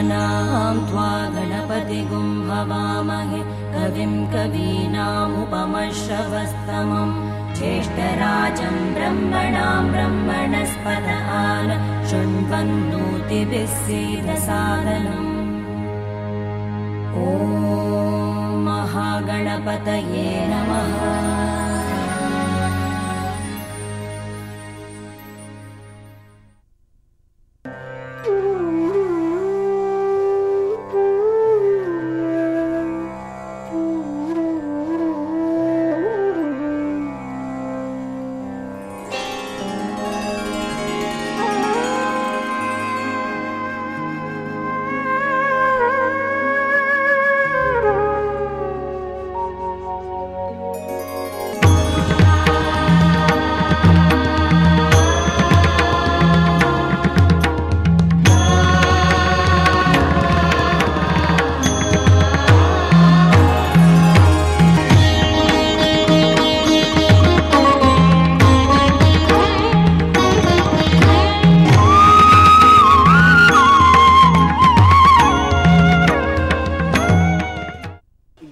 गणानां त्वा गणपतिगुं हवामहे कविं कवीनामुपमश्रवस्तमम् ज्येष्ठराजं ब्रह्मणां ब्रह्मणस्पत आन शृण्वन्नोतिभिः सीदसादनम् ॐ महागणपतये नमः।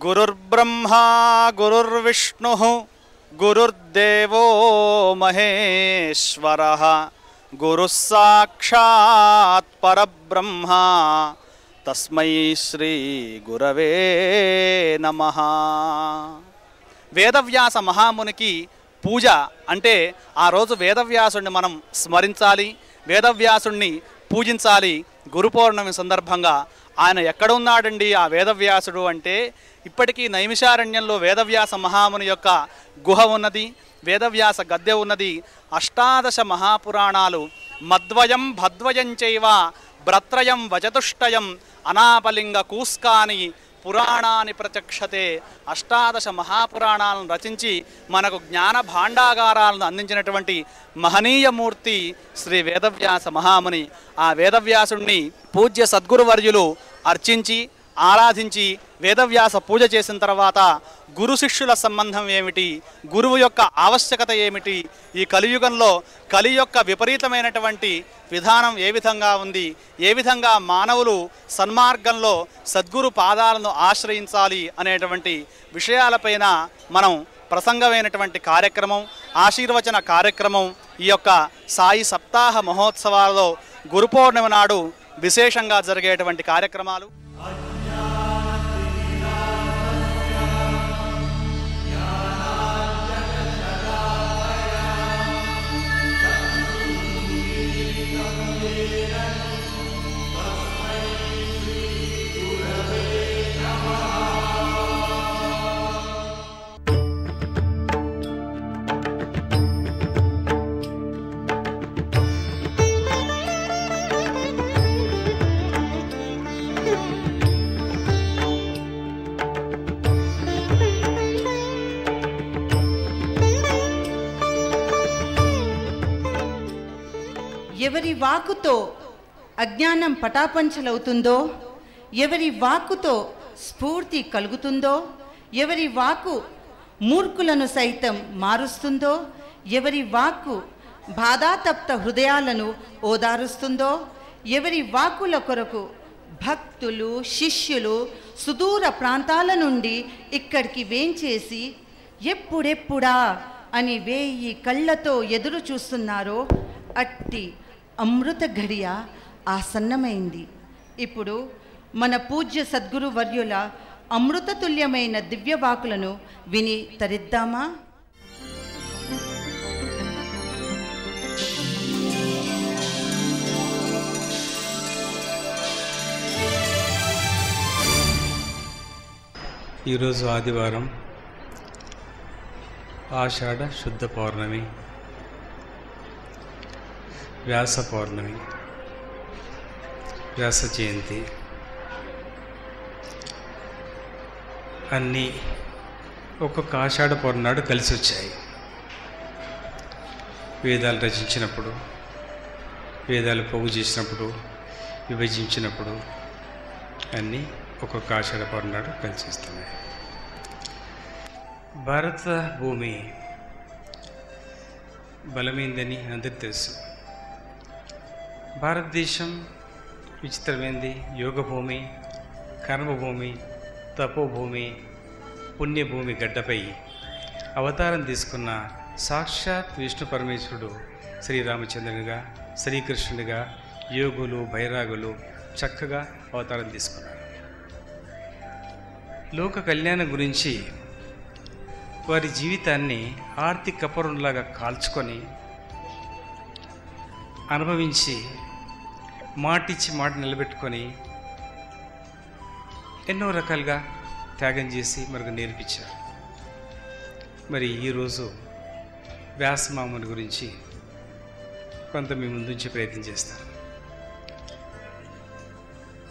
गुरुर्ब्रह्मा गुरुर्विष्णुः गुरुर्देवो महेश्वरः गुरुः साक्षात् परब्रह्मा तस्मै श्री गुरवे नमः। వేదవ్యాస మహామునికి పూజ అంటే ఆ రోజు వేదవ్యాసుడిని మనం స్మరించాలి, వేదవ్యాసుడిని పూజించాలి. గురు పౌర్ణమి సందర్భంగా ఆయన ఎక్కడ ఉన్నాడండి ఆ వేదవ్యాసుడు అంటే, ఇప్పటికీ నైమిషారణ్యంలో వేదవ్యాస మహాముని యొక్క గుహ ఉన్నది, వేదవ్యాస గద్దె ఉన్నది. 18 మహాపురాణాలు మద్వయం భద్వయం చైవ భ్రత్రయం వచతుష్టయం అనాపలింగ కూస్కాని పురాణాన్ని ప్రచక్షతే. 18 మహాపురాణాలను రచించి మనకు జ్ఞాన భాండాగారాలను అందించినటువంటి మహనీయమూర్తి శ్రీ వేదవ్యాస మహాముని. ఆ వేదవ్యాసుణ్ణి పూజ్య సద్గురువర్యులు అర్చించి ఆరాధించి వేదవ్యాస పూజ చేసిన తర్వాత గురు శిష్యుల సంబంధం ఏమిటి, గురువు యొక్క ఆవశ్యకత ఏమిటి, ఈ కలియుగంలో కలి యొక్క విపరీతమైనటువంటి విధానం ఏ విధంగా ఉంది, ఏ విధంగా మానవులు సన్మార్గంలో సద్గురు పాదాలను ఆశ్రయించాలి అనేటువంటి విషయాలపైన మనం ప్రసంగమైనటువంటి కార్యక్రమం, ఆశీర్వచన కార్యక్రమం ఈ యొక్క సాయి సప్తాహ మహోత్సవాలలో గురు పౌర్ణమి నాడు విశేషంగా జరిగేటువంటి కార్యక్రమాలు. ఎవరి వాక్కుతో అజ్ఞానం పటాపంచలవుతుందో, ఎవరి వాక్కుతో స్ఫూర్తి కలుగుతుందో, ఎవరి వాక్కు మూర్ఖులను సైతం మారుస్తుందో, ఎవరి వాక్కు బాధాతప్త హృదయాలను ఓదారుస్తుందో, ఎవరి వాక్కుల కొరకు భక్తులు శిష్యులు సుదూర ప్రాంతాల నుండి ఇక్కడికి వేంచేసి ఎప్పుడెప్పుడా అని 1000 కళ్ళతో ఎదురు చూస్తున్నారో అట్టి అమృత ఘడియ ఆసన్నమైంది. ఇప్పుడు మన పూజ్య సద్గురు వర్యుల అమృతతుల్యమైన దివ్యవాకులను విని తరిద్దామా? ఈరోజు ఆదివారం, ఆషాఢ శుద్ధ పౌర్ణమి, వ్యాస పౌర్ణమి, వ్యాస జయంతి అన్నీ ఒక్కొక్క ఆషాఢ పౌర్ణమి నాడు కలిసి వచ్చాయి. వేదాలు రచించినప్పుడు, వేదాలు పోగు చేసినప్పుడు, విభజించినప్పుడు అన్నీ ఒక్కొక్క ఆషాఢ పౌర్ణమి నాడు కలిసి వస్తున్నాయి. భారత భూమి బలమైందని అందరికీ తెలుసు. భారతదేశం విచిత్రమైంది. యోగభూమి, కర్మభూమి, తపోభూమి, పుణ్యభూమి గడ్డపై అవతారం తీసుకున్న సాక్షాత్ విష్ణు పరమేశ్వరుడు శ్రీరామచంద్రునిగా, శ్రీకృష్ణునిగా, యోగులు, బైరాగులు చక్కగా అవతారం తీసుకున్నారు. లోక కళ్యాణం గురించి వారి జీవితాన్ని ఆర్తి కపరులాగా కాల్చుకొని అనుభవించి మాటిచ్చి మాట నిలబెట్టుకొని ఎన్నో రకాలుగా త్యాగం చేసి మనకు నేర్పించారు. మరి ఈరోజు వ్యాసమాముని గురించి కొంత మీ ముందుంచే ప్రయత్నం చేస్తాను.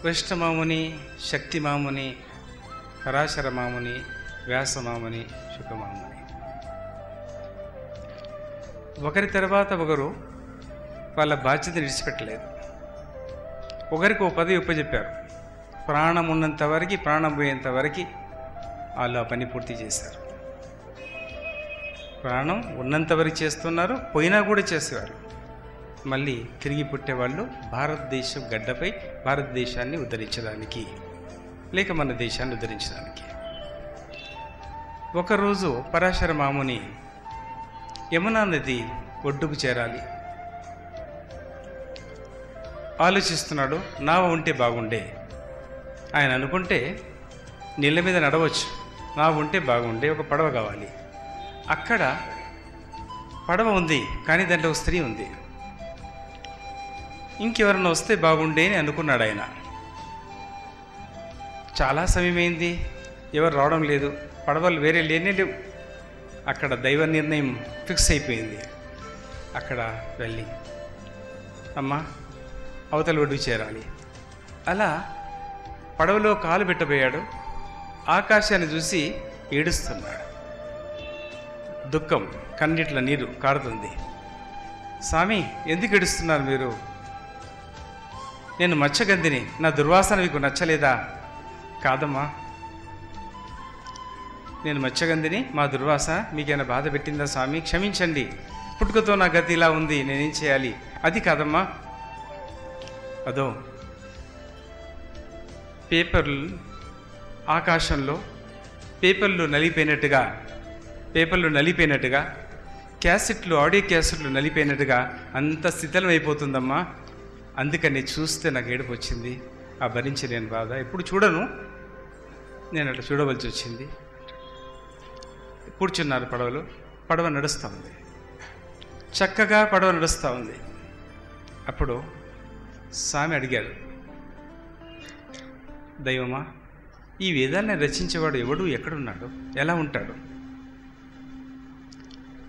వైష్ణమాముని, శక్తిమాముని, పరాశరమాముని, వ్యాసమాముని, శుకమాముని, ఒకరి తర్వాత ఒకరు వాళ్ళ బాధ్యత విడిచిపెట్టలేదు. ఒకరికి ఓ పదవి ఉపజెప్పారు. ప్రాణం ఉన్నంత వరకు, ప్రాణం పోయేంత వరకు వాళ్ళు ఆ పని పూర్తి చేశారు. ప్రాణం ఉన్నంత వరకు చేస్తున్నారు, పోయినా కూడా చేసేవారు. మళ్ళీ తిరిగి పుట్టేవాళ్ళు భారతదేశం గడ్డపై భారతదేశాన్ని ఉద్ధరించడానికి, లేక మన దేశాన్ని ఉద్ధరించడానికి. ఒకరోజు పరాశర మాముని యమునా నది ఒడ్డుకు చేరాలి. ఆలోచిస్తున్నాడు, నావ ఉంటే బాగుండే. ఆయన అనుకుంటే నీళ్ళ మీద నడవచ్చు, నావ ఉంటే బాగుండే, ఒక పడవ కావాలి. అక్కడ పడవ ఉంది, కానీ దాంట్లో ఒక స్త్రీ ఉంది. ఇంకెవరన్నా వస్తే బాగుండే అని అనుకున్నాడు ఆయన. చాలా సమయమైంది, ఎవరు రావడం లేదు, పడవలు వేరే లేనే లేవు. అక్కడ దైవ నిర్ణయం ఫిక్స్ అయిపోయింది. అక్కడ వెళ్ళి, అమ్మ అవతల ఒడ్డుకు చేరాలి. అలా పడవలో కాలు పెట్టబోయాడు. ఆకాశాన్ని చూసి ఏడుస్తున్నాడు. దుఃఖం, కన్నీట్ల నీరు కారుతుంది. స్వామి, ఎందుకు ఏడుస్తున్నారు మీరు? నేను మత్స్యగంధిని, నా దుర్వాసన మీకు నచ్చలేదా? కాదమ్మా, నేను మత్స్యగంధిని, మా దుర్వాసన మీకైనా బాధ పెట్టిందా స్వామి? క్షమించండి, పుట్టుకతో నా గతి ఇలా ఉంది, నేనేం చేయాలి? అది కాదమ్మా, అదో పేపర్లు ఆకాశంలో పేపర్లు నలిపోయినట్టుగా క్యాసెట్లు, ఆడియో క్యాసెట్లు నలిపోయినట్టుగా అంత శిథిలం అయిపోతుందమ్మా. అందుకని చూస్తే నాకు ఏడుపు వచ్చింది. ఆ భరించలేని బాధ ఎప్పుడు చూడను, నేను అట్లా చూడవలసి వచ్చింది. కూర్చున్నారు పడవలో. పడవ నడుస్తూ ఉంది, చక్కగా పడవ నడుస్తూ ఉంది. అప్పుడు స్వామి అడిగాడు, దైవమా, ఈ వేదాన్ని రచించేవాడు ఎవడు, ఎక్కడున్నాడు, ఎలా ఉంటాడు?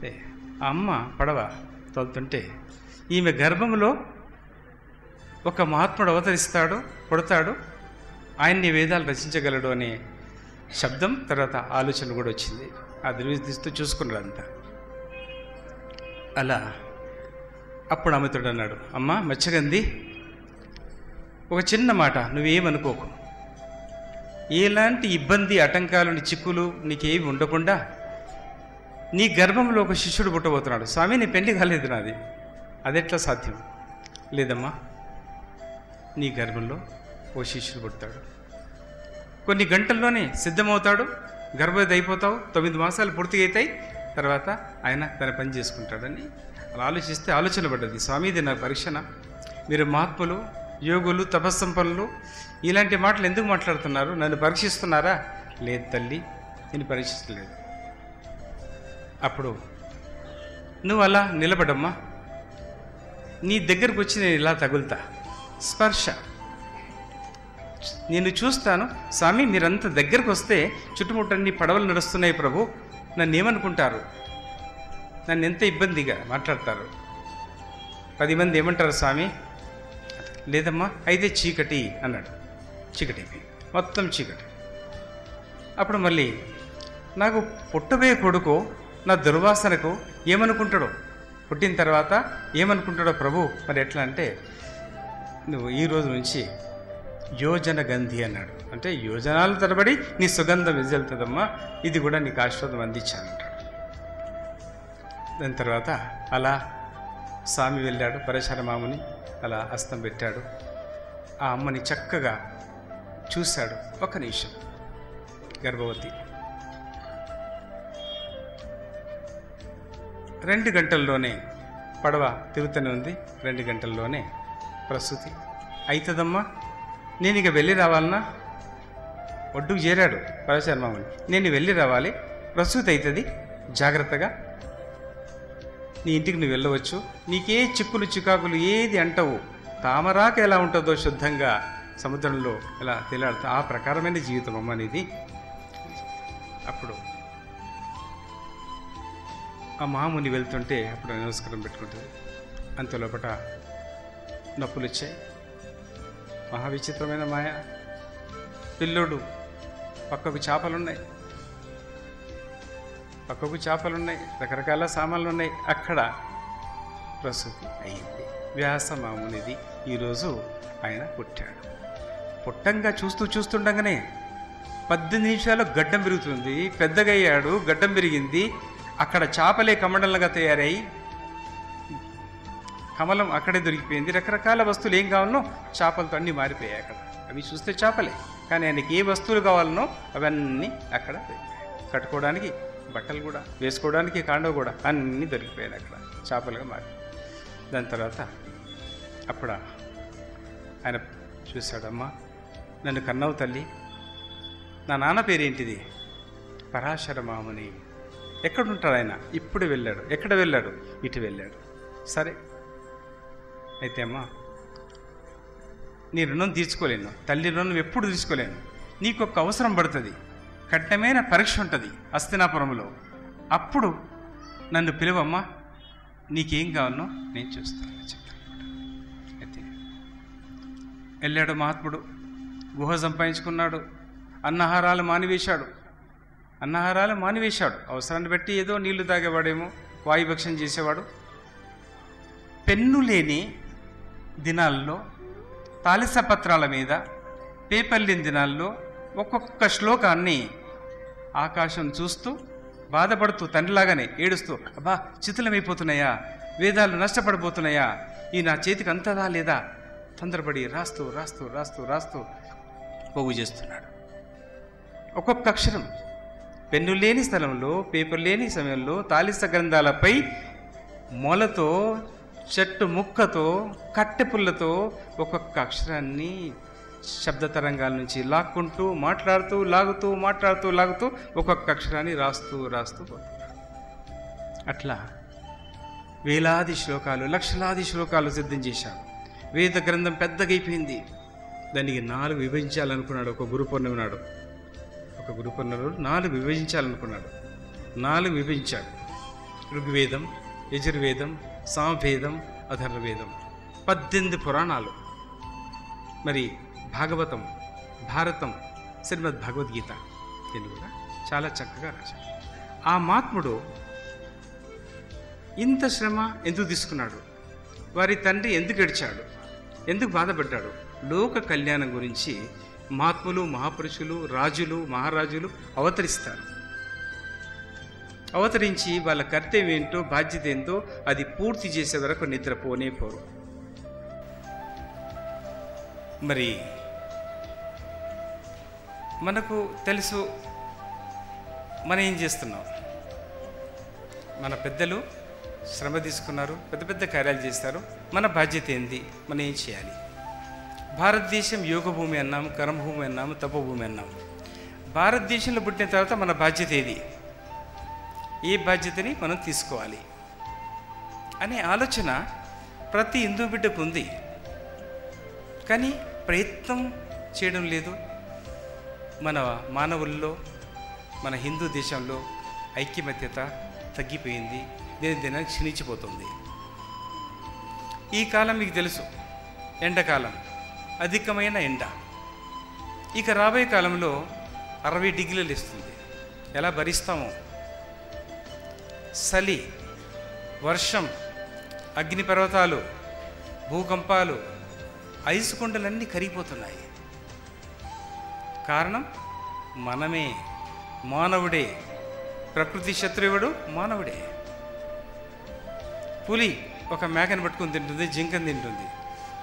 ఆ అమ్మ పడవ తోలుతుంటే ఈమె గర్భంలో ఒక మహాత్ముడు అవతరిస్తాడు, పుడతాడు, ఆయన్ని వేదాలు రచించగలడు అనే శబ్దం, తర్వాత ఆలోచన కూడా వచ్చింది. ఆ దృష్టిస్తూ చూసుకున్నాడు అంతా. అలా అప్పుడు అమితుడు అన్నాడు, అమ్మ మత్స్యగంధి, ఒక చిన్న మాట, నువ్వేమనుకోకు. ఎలాంటి ఇబ్బంది, ఆటంకాలు, చిక్కులు నీకేమి ఉండకుండా నీ గర్భంలో ఒక శిష్యుడు పుట్టబోతున్నాడు. స్వామి, నీ పెళ్లి కాలేదు నాది, అదెట్లా సాధ్యం? లేదమ్మా, నీ గర్భంలో ఓ శిష్యుడు పుడతాడు, కొన్ని గంటల్లోనే సిద్ధమవుతాడు, గర్భవతి అయిపోతావు, 9 మాసాలు పూర్తిగా అవుతాయి, తర్వాత ఆయన తన పని చేసుకుంటాడని అలా ఆలోచిస్తే ఆలోచన పడ్డది. స్వామి, ఇది నా పరీక్షణ, మీరు మహాత్ములు, యోగులు, తపస్సంపన్నులు, ఇలాంటి మాటలు ఎందుకు మాట్లాడుతున్నారు? నన్ను పరీక్షిస్తున్నారా? లేదు తల్లి, నేను పరీక్షిస్తలేదు. అప్పుడు నువ్వు అలా నిలబడమ్మా, నీ దగ్గరకు వచ్చి నేను ఇలా తగులుతా, స్పర్శ, నేను చూస్తాను. స్వామి, మీరంతా దగ్గరకు వస్తే చుట్టుముట్టన్ని పడవలు నడుస్తున్నాయి ప్రభు, నన్ను ఏమనుకుంటారు? నన్ను ఎంత ఇబ్బందిగా మాట్లాడతారు, 10 మంది ఏమంటారు స్వామి? లేదమ్మా, అయితే చీకటి అన్నాడు. చీకటి అయిపోయింది, మొత్తం చీకటి. అప్పుడు మళ్ళీ నాకు పుట్టబోయే కొడుకు నా దుర్వాసనకు ఏమనుకుంటాడో, పుట్టిన తర్వాత ఏమనుకుంటాడో ప్రభు, మరి ఎట్లా అంటే, నువ్వు ఈ రోజు నుంచి యోజన గంధి అన్నాడు. అంటే యోజనాల తరబడి నీ సుగంధం వెళ్తుందమ్మా, ఇది కూడా నీకు ఆశీర్వాదం అందించానంటాడు. దాని తర్వాత అలా స్వామి వెళ్ళాడు, పరశురామ మాముని అలా హస్తం పెట్టాడు. ఆ అమ్మని చక్కగా చూశాడు. ఒక నిమిషం. గర్భవతి 2 గంటల్లోనే పడవ తిరుగుతూనే ఉంది. 2 గంటల్లోనే ప్రసూతి అవుతుందమ్మా. నేను ఇక వెళ్ళి రావాలన్నా? ఒడ్డుకు చేరాడు పరశర్మాముని. నేను వెళ్ళి రావాలి, ప్రసూతి అవుతుంది, జాగ్రత్తగా నీ ఇంటికి నువ్వు వెళ్ళవచ్చు. నీకే చిక్కులు చికాకులు ఏది అంటవు. తామరాక ఎలా ఉంటుందో శుద్ధంగా సముద్రంలో ఎలా తేలాడుతా ఆ ప్రకారమైన జీవితం అమ్మ నీది. అప్పుడు ఆ మహాముని వెళ్తుంటే అప్పుడు నమస్కారం పెట్టుకుంటుంది. అంతలోపట నొప్పులు వచ్చాయి. మహా విచిత్రమైన మాయ. పిల్లోడు పక్కకు చేపలున్నాయి, రకరకాల సామాన్లు ఉన్నాయి. అక్కడ ప్రసూతి అయింది. వ్యాస మామునిది ఈరోజు ఆయన పుట్టాడు. పుట్టంగా చూస్తుండగానే 18 నిమిషాలు గడ్డం పెరుగుతుంది. పెద్దగా అయ్యాడు, గడ్డం పెరిగింది. అక్కడ చేపలే కమలంగా తయారై కమలం అక్కడే దొరికిపోయింది. రకరకాల వస్తువులు ఏం కావాలనో చేపలతో అన్నీ మారిపోయాయి. అక్కడ అవి చూస్తే చేపలే, కానీ ఆయనకి ఏ వస్తువులు కావాలనో అవన్నీ అక్కడ కట్టుకోవడానికి, బట్టలు కూడా వేసుకోవడానికి, కాండవ కూడా అన్నీ దొరికిపోయాయి. అక్కడ చేపలుగా మారి. దాని తర్వాత అప్పుడు ఆయన చూశాడమ్మా, నన్ను కన్నవు తల్లి, నా నాన్న పేరేంటిది? పరాశర మాముని. ఎక్కడుంటాడు ఆయన? ఇప్పుడు వెళ్ళాడు. ఎక్కడ వెళ్ళాడు? ఇటు వెళ్ళాడు. సరే అయితే అమ్మా, నీ రుణం తీర్చుకోలేను, తల్లి రుణం ఎప్పుడు తీర్చుకోలేను. నీకు ఒక అవసరం పడుతుంది, కఠినమైన పరీక్ష ఉంటుంది హస్తినాపురంలో. అప్పుడు నన్ను పిలువమ్మా, నీకేం కావాలనో నేను చూస్తాను చెప్తాను. అయితే వెళ్ళాడు మహాత్ముడు. గుహ సంపాదించుకున్నాడు. అన్నహారాలు మానివేశాడు. అవసరాన్ని బట్టి ఏదో నీళ్లు తాగేవాడేమో, వాయుభక్షం చేసేవాడు. పెన్ను లేని దినాల్లో, తాలిస పత్రాల మీద పేపర్ లేని దినాల్లో ఒక్కొక్క శ్లోకాన్ని ఆకాశం చూస్తూ బాధపడుతూ, తండ్రిలాగానే ఏడుస్తూ, అబ్బా చితులమైపోతున్నాయా, వేదాలు నష్టపడిపోతున్నాయా, ఈ నా చేతికి అంతదా లేదా, తొందరపడి రాస్తూ పోగు చేస్తున్నాడు. ఒక్కొక్క అక్షరం పెన్ను లేని స్థలంలో, పేపర్ లేని సమయంలో, తాలిస గ్రంథాలపై మొలతో, చెట్టు ముక్కతో, కట్టె పుల్లతో ఒక్కొక్క అక్షరాన్ని శబ్ద తరంగాల నుంచి లాక్కుంటూ, లాగుతూ ఒక్కొక్క అక్షరాన్ని రాస్తూ అట్లా వేలాది శ్లోకాలు, లక్షలాది శ్లోకాలు సిద్ధం చేశాడు. వేద గ్రంథం పెద్దగైపోయింది. దానికి 4 విభజించాలనుకున్నాడు. ఒక గురు పౌర్ణమి నాడు 4 విభజించాలనుకున్నాడు. 4 విభజించాడు. ఋగ్వేదం, యజుర్వేదం, సామవేదం, అథర్వవేదం, 18 పురాణాలు, మరి భాగవతం, భారతం, శ్రీమద్ భగవద్గీత, దీన్ని కూడా చాలా చక్కగా రాశాడు. ఆ మహాత్ముడు ఇంత శ్రమ ఎందుకు తీసుకున్నాడు? వారి తండ్రి ఎందుకు ఏడ్చాడు? ఎందుకు బాధపడ్డాడు? లోక కళ్యాణం గురించి మహాత్ములు, మహాపురుషులు, రాజులు, మహారాజులు అవతరిస్తారు. అవతరించి వాళ్ళ కర్తవ్యం ఏంటో, బాధ్యత ఏంటో అది పూర్తి చేసే వరకు నిద్రపోనే పోరు. మరి మనకు తెలుసు మనం ఏం చేస్తున్నాం. మన పెద్దలు శ్రమ తీసుకున్నారు, పెద్ద పెద్ద కార్యాలు చేస్తారు. మన బాధ్యత ఏంది? మనం ఏం చేయాలి? భారతదేశం యోగ భూమి అన్నాము, కర్మభూమి అన్నాము, తపోభూమి అన్నాము. భారతదేశంలో పుట్టిన తర్వాత మన బాధ్యత ఏది? ఏ బాధ్యతని మనం తీసుకోవాలి అనే ఆలోచన ప్రతి హిందూ బిడ్డకు ఉంది. కానీ ప్రయత్నం చేయడం లేదు. మన మానవుల్లో, మన హిందూ దేశంలో ఐక్యమత్యత తగ్గిపోయింది, దినదిన క్షీణించిపోతుంది. ఈ కాలం మీకు తెలుసు, ఎండాకాలం, అధికమైన ఎండ. ఇక రాబోయే కాలంలో 60 డిగ్రీలు ఇస్తుంది. ఎలా భరిస్తామో. చలి, వర్షం, అగ్నిపర్వతాలు, భూకంపాలు, ఐసు కొండలన్నీ కరిగిపోతున్నాయి. కారణం మనమే, మానవుడే. ప్రకృతి శత్రువుడు మానవుడే. పులి ఒక మేకను పట్టుకుని తింటుంది, జింకను తింటుంది.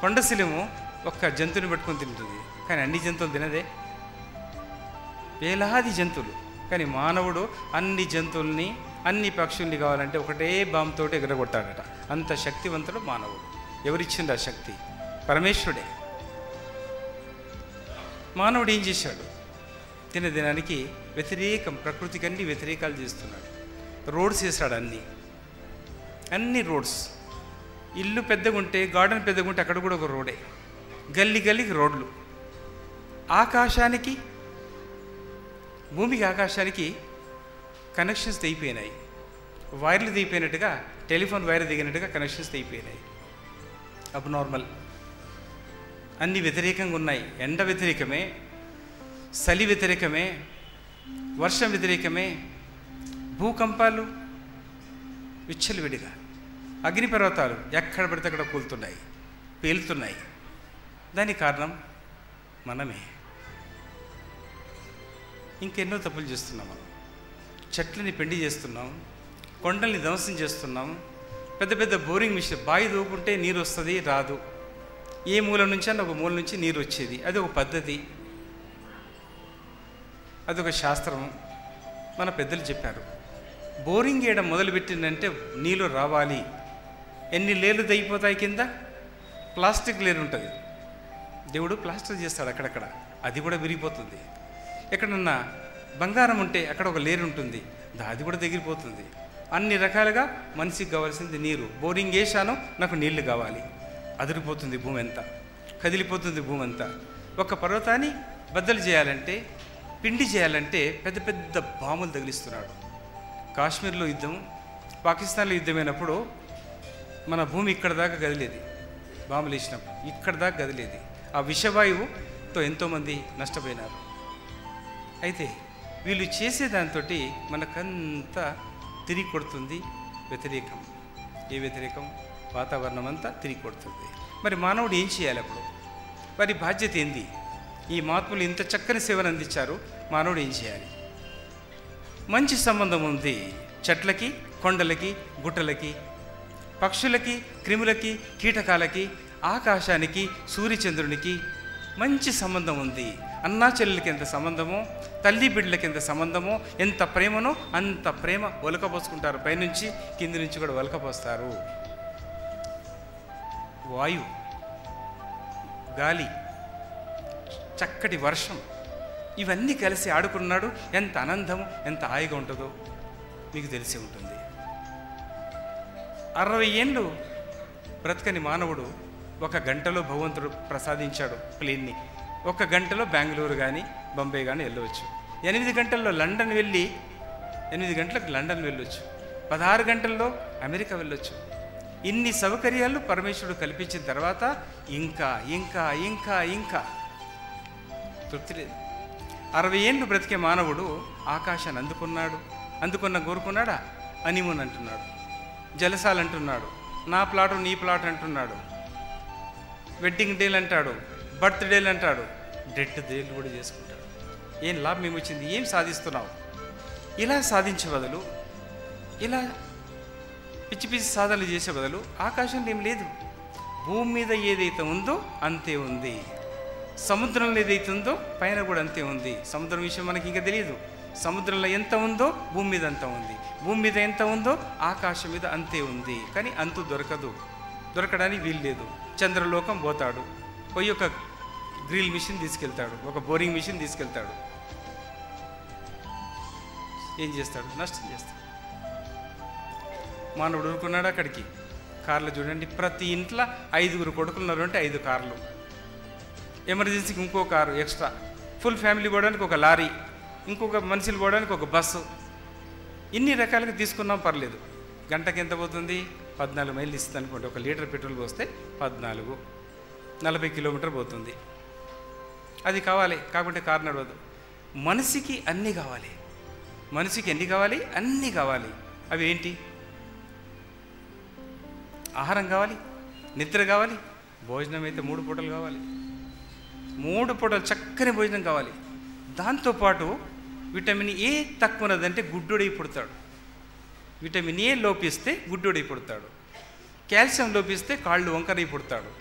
కొండశిలము ఒక్క జంతువుని పట్టుకొని తింటుంది, కానీ అన్ని జంతువులు తినదే. వేలాది జంతువులు, కానీ మానవుడు అన్ని జంతువుల్ని అన్ని పక్షుల్ని కావాలంటే ఒకటే బాంబుతోటి ఎగరగొట్టాడట. అంత శక్తివంతుడు మానవుడు. ఎవరిచ్చిండు ఆ శక్తి? పరమేశ్వరుడే. మానవుడు ఏం చేశాడు? తినదినానికి వ్యతిరేకం, ప్రకృతికి అన్ని వ్యతిరేకాలు చేస్తున్నాడు. రోడ్స్ వేసాడు, అన్ని రోడ్స్. ఇల్లు పెద్దగా ఉంటే, గార్డెన్ పెద్దగా ఉంటే అక్కడ కూడా ఒక రోడే. గల్లీ గల్లీకి రోడ్లు. ఆకాశానికి, భూమికి ఆకాశానికి కనెక్షన్స్ తెగిపోయినాయి. వైర్లు దిగిపోయినట్టుగా, టెలిఫోన్ వైర్ దిగినట్టుగా కనెక్షన్స్ తెగిపోయినాయి. అబ్నార్మల్. అన్ని వ్యతిరేకంగా ఉన్నాయి. ఎండ వ్యతిరేకమే, చలి వ్యతిరేకమే, వర్షం వ్యతిరేకమే, భూకంపాలు విచ్చలవిడిగా, అగ్నిపర్వతాలు ఎక్కడ పడితే అక్కడ కూలుతున్నాయి, పేలుతున్నాయి. దానికి కారణం మనమే. ఇంకెన్నో తప్పులు చేస్తున్నాం మనం. చెట్లని పెండి చేస్తున్నాం, కొండల్ని ధ్వంసం చేస్తున్నాం. పెద్ద పెద్ద బోరింగ్ మిషన్, బావి దూకుంటే నీరు వస్తుంది, రాదు. ఏ మూల నుంచి అన్న ఒక మూల నుంచి నీరు వచ్చేది. అది ఒక పద్ధతి, అదొక శాస్త్రం. మన పెద్దలు చెప్పారు. బోరింగ్ వేయడం మొదలుపెట్టిందంటే నీళ్ళు రావాలి. ఎన్ని లేర్లు తెగిపోతాయి కింద? ప్లాస్టిక్ లేరు ఉంటుంది. దేవుడు ప్లాస్టిక్ చేస్తాడు అక్కడక్కడ, అది కూడా విరిగిపోతుంది. ఎక్కడన్నా బంగారం ఉంటే అక్కడ ఒక లేరు ఉంటుంది, అది కూడా దగ్గరిపోతుంది. అన్ని రకాలుగా మనిషికి కావాల్సింది నీరు. బోరింగ్ వేసాను, నాకు నీళ్లు కావాలి. అదిరిపోతుంది భూమి అంతా, కదిలిపోతుంది భూమి అంతా. ఒక పర్వతాన్ని బద్దలు చేయాలంటే, పిండి చేయాలంటే పెద్ద పెద్ద బాంబులు తగిలిస్తున్నాడు. కాశ్మీర్లో యుద్ధం, పాకిస్తాన్లో యుద్ధమైనప్పుడు మన భూమి ఇక్కడ దాకా కదిలేది. బాంబులు వేసినప్పుడు ఇక్కడ దాకా కదిలేది. ఆ విషవాయువుతో ఎంతోమంది నష్టపోయినారు. అయితే వీళ్ళు చేసే దాంతో మనకంతా తిరిగి కొడుతుంది వ్యతిరేకం. ఏ వ్యతిరేకం? వాతావరణం అంతా తిరిగి కొడుతుంది. మరి మానవుడు ఏం చేయాలి అప్పుడు? వారి బాధ్యత ఏంది? ఈ మహాత్ములు ఇంత చక్కని సేవను అందించారు, మానవుడు ఏం చేయాలి? మంచి సంబంధం ఉంది చెట్లకి, కొండలకి, గుట్టలకి, పక్షులకి, క్రిములకి, కీటకాలకి, ఆకాశానికి, సూర్యచంద్రునికి మంచి సంబంధం ఉంది. అన్నా చెల్లెలకి ఎంత సంబంధమో, తల్లి బిడ్డలకి ఎంత సంబంధమో, ఎంత ప్రేమనో అంత ప్రేమ ఒలకపోసుకుంటారు. పైనుంచి కింది నుంచి కూడా ఒలకపోస్తారు. వాయు, గాలి, చక్కటి వర్షం, ఇవన్నీ కలిసి ఆడుకున్నాడు. ఎంత ఆనందము, ఎంత హాయిగా ఉంటుందో మీకు తెలిసి ఉంటుంది. 60 ఏళ్ళు బ్రతకని మానవుడు 1 గంటలో భగవంతుడు ప్రసాదించాడు ప్లేన్ని. 1 గంటలో బెంగళూరు కానీ బొంబాయి కానీ వెళ్ళవచ్చు. 8 గంటల్లో లండన్ వెళ్ళి 8 గంటలకు లండన్ వెళ్ళొచ్చు. 16 గంటల్లో అమెరికా వెళ్ళొచ్చు. ఇన్ని సౌకర్యాలు పరమేశ్వరుడు కల్పించిన తర్వాత ఇంకా ఇంకా ఇంకా ఇంకా తృప్తి లేదు. 60 ఏళ్ళు బ్రతికే మానవుడు ఆకాశాన్ని అందుకున్న కోరుకున్నాడా? హనీమూన్ అంటున్నాడు, జలసాలు అంటున్నాడు, నా ప్లాటు నీ ప్లాట్ అంటున్నాడు, వెడ్డింగ్ డేలు అంటాడు, బర్త్డేలు అంటాడు, డెత్ డేలు కూడా చేసుకుంటాడు. ఏం లాభం ఏమొచ్చింది? ఏం సాధిస్తున్నావు? ఇలా సాధించే బదులు, ఇలా పిచ్చి పిచ్చి సాధనలు చేసే బదులు ఆకాశంలో ఏం లేదు. భూమి మీద ఏదైతే ఉందో అంతే ఉంది. సముద్రంలో ఏదైతే ఉందో పైన కూడా అంతే ఉంది. సముద్రం విషయం మనకి ఇంకా తెలియదు. సముద్రంలో ఎంత ఉందో భూమి మీద అంత ఉంది. భూమి మీద ఎంత ఉందో ఆకాశం మీద అంతే ఉంది. కానీ అంతు దొరకడానికి వీలు లేదు. చంద్రలోకం పోతాడు, పోయి ఒక గ్రిల్ మిషన్ తీసుకెళ్తాడు, ఒక బోరింగ్ మిషన్ తీసుకెళ్తాడు. ఏం చేస్తాడు? నష్టం చేస్తాడు. మానవుడు ఊరుకున్నాడు అక్కడికి. కార్లు చూడండి, ప్రతి ఇంట్లో 5 కొడుకులు ఉన్నారు అంటే 5 కార్లు, ఎమర్జెన్సీకి ఇంకో కారు ఎక్స్ట్రా, ఫుల్ ఫ్యామిలీ పోవడానికి ఒక లారీ, ఇంకొక మనుషులు పోవడానికి ఒక బస్సు. ఇన్ని రకాలుగా తీసుకున్నాం పర్లేదు. గంటకి ఎంత పోతుంది? 14 మైళ్ళు ఇస్తుంది అనుకోండి. 1 లీటర్ పెట్రోల్ పోస్తే 14, 40 కిలోమీటర్ పోతుంది. అది కావాలి, కాకుంటే కారు నడవదు. మనిషికి అన్నీ కావాలి. మనిషికి ఎన్ని కావాలి? అన్నీ కావాలి. అవి ఏంటి? ఆహారం కావాలి, నిద్ర కావాలి, భోజనం అయితే 3 పూటలు కావాలి. 3 పూటలు చక్కని భోజనం కావాలి. దాంతోపాటు విటమిన్ ఏ తక్కువ ఉన్నదంటే గుడ్డోడై పుడతాడు. విటమిన్ ఏ లోపిస్తే గుడ్డోడై పుడతాడు. కాల్షియం లోపిస్తే కాళ్ళు వంకరై పుడతాడు.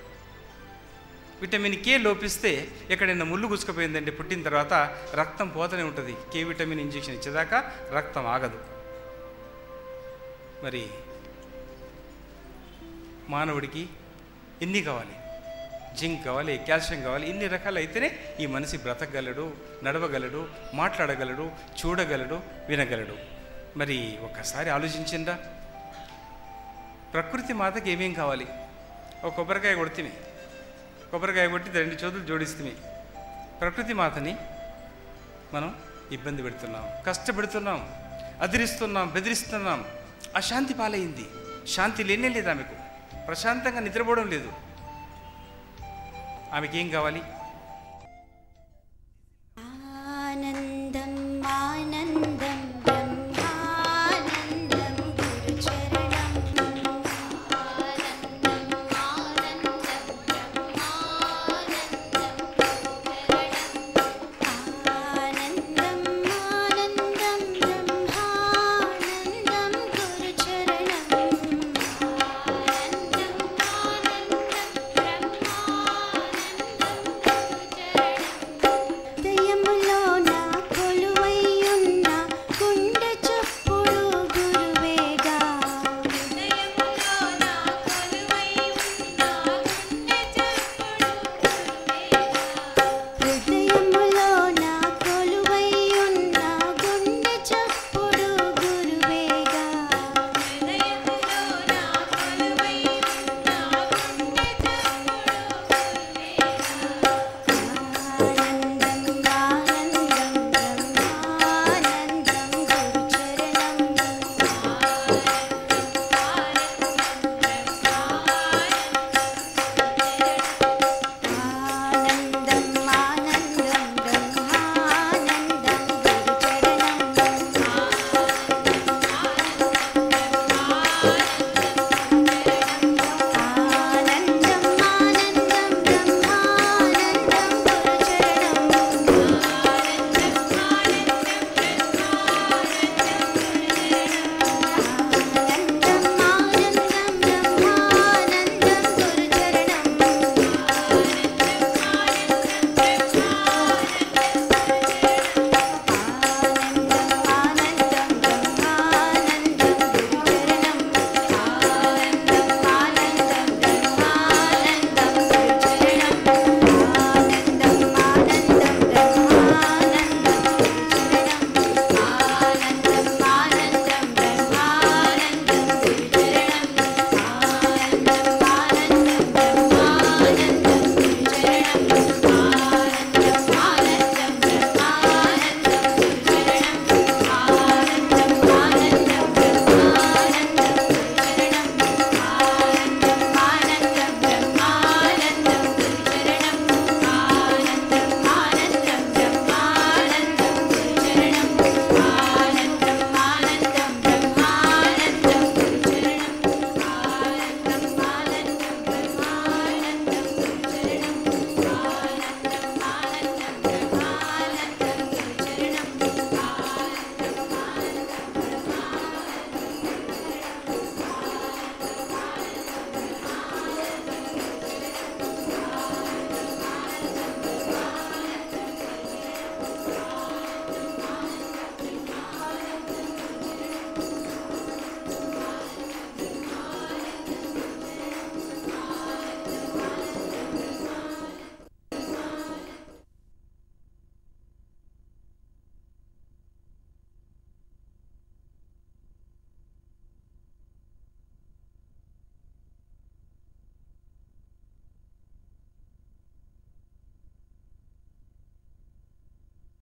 విటమిన్ కే లోపిస్తే ఎక్కడైనా ముళ్ళు గుచ్చుకుపోయిందంటే పుట్టిన తర్వాత రక్తం పోతూనే ఉంటుంది. కే విటమిన్ ఇంజెక్షన్ ఇచ్చేదాకా రక్తం ఆగదు. మరి మానవుడికి ఎన్ని కావాలి? జింక్ కావాలి, కాల్షియం కావాలి. ఇన్ని రకాలు అయితేనే ఈ మనిషి బ్రతకగలడు, నడవగలడు, మాట్లాడగలడు, చూడగలడు, వినగలడు. మరి ఒక్కసారి ఆలోచించిందా? ప్రకృతి మాతకి ఏమేం కావాలి? ఒక కొబ్బరికాయ కొడితే, కొబ్బరికాయ కొట్టి 2 చేతులు జోడిస్తే ప్రకృతి మాతని మనం ఇబ్బంది పెడుతున్నాం, కష్టపెడుతున్నాం, అదిరిస్తున్నాం, బెదిరిస్తున్నాం. అశాంతి పాలైంది. శాంతి లేనే లేదు ఆమెకు. ప్రశాంతంగా నిద్రపోవడం లేదు. ఆమెకి ఏం కావాలి?